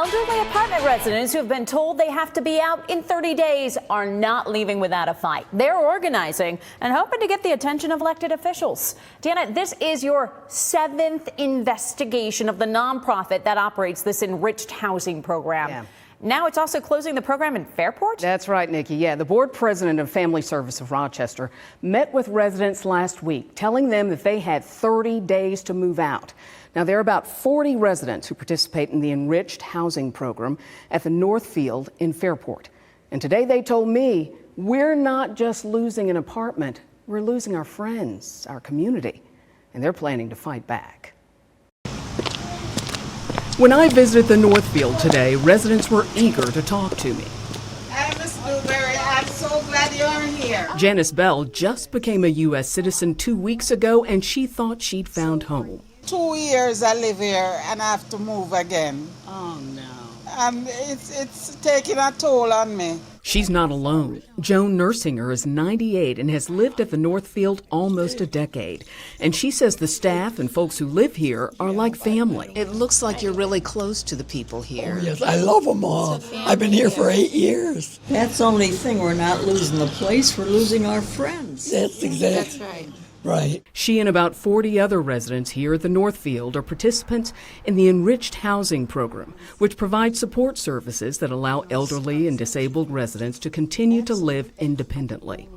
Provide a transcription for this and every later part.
Elderly apartment residents who have been told they have to be out in 30 days are not leaving without a fight. They're organizing and hoping to get the attention of elected officials. Deanna, this is your 7th investigation of the nonprofit that operates this enriched housing program. Yeah. Now it's also closing the program in Fairport? That's right, Nikki. Yeah, the board president of Family Service of Rochester met with residents last week, telling them that they had 30 days to move out. Now, there are about 40 residents who participate in the enriched housing program at the Northfield in Fairport. And today they told me, we're not just losing an apartment, we're losing our friends, our community, and they're planning to fight back. When I visited the Northfield today, residents were eager to talk to me. Hi, Miss Blueberry. I'm so glad you're here. Janice Bell just became a U.S. citizen 2 weeks ago, and she thought she'd found home. 2 years I live here and I have to move again. Oh, no. It's taking a toll on me. She's not alone. Joan Nersinger is 98 and has lived at the Northfield almost a decade. And she says the staff and folks who live here are like family. It looks like you're really close to the people here. Oh, yes, I love them all. I've been here for 8 years. That's the only thing. We're not losing the place, we're losing our friends. That's exactly right. right. She and about 40 other residents here at the Northfield are participants in the Enriched Housing Program, which provides support services that allow elderly and disabled residents to continue to live independently.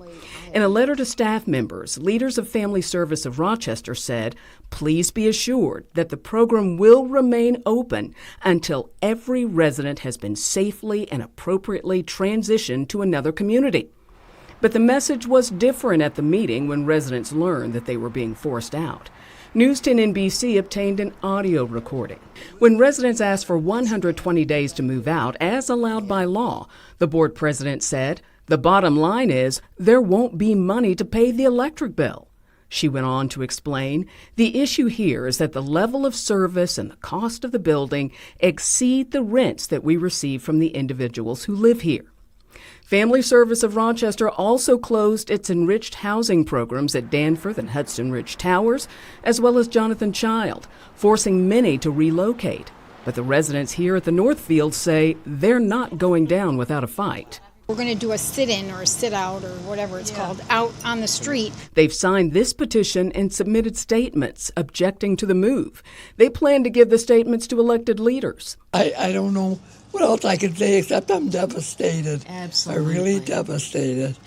In a letter to staff members, leaders of Family Service of Rochester said, please be assured that the program will remain open until every resident has been safely and appropriately transitioned to another community. But the message was different at the meeting when residents learned that they were being forced out. News 10 NBC obtained an audio recording. When residents asked for 120 days to move out, as allowed by law, the board president said, the bottom line is there won't be money to pay the electric bill. She went on to explain, the issue here is that the level of service and the cost of the building exceed the rents that we receive from the individuals who live here. Family Service of Rochester also closed its enriched housing programs at Danforth and Hudson Ridge Towers, as well as Jonathan Child, forcing many to relocate. But the residents here at the Northfield say they're not going down without a fight. We're going to do a sit-in or a sit-out or whatever it's called out on the street. They've signed this petition and submitted statements objecting to the move. They plan to give the statements to elected leaders. I don't know what else I can say except I'm devastated. Absolutely. I'm really devastated.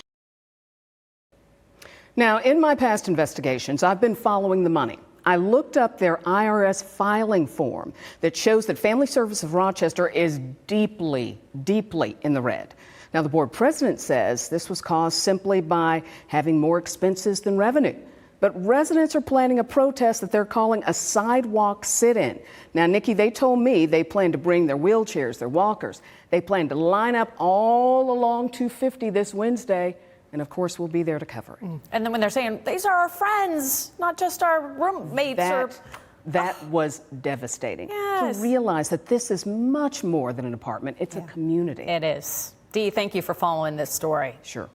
Now, in my past investigations, I've been following the money. I looked up their IRS filing form that shows that Family Service of Rochester is deeply, deeply in the red. Now, the board president says this was caused simply by having more expenses than revenue. But residents are planning a protest that they're calling a sidewalk sit-in. Now, Nikki, they told me they plan to bring their wheelchairs, their walkers. They plan to line up all along 250 this Wednesday. And of course, we'll be there to cover it. And then when they're saying, these are our friends, not just our roommates. That was devastating. Yes. To realize that this is much more than an apartment. It's a community. It is. Dee, thank you for following this story. Sure.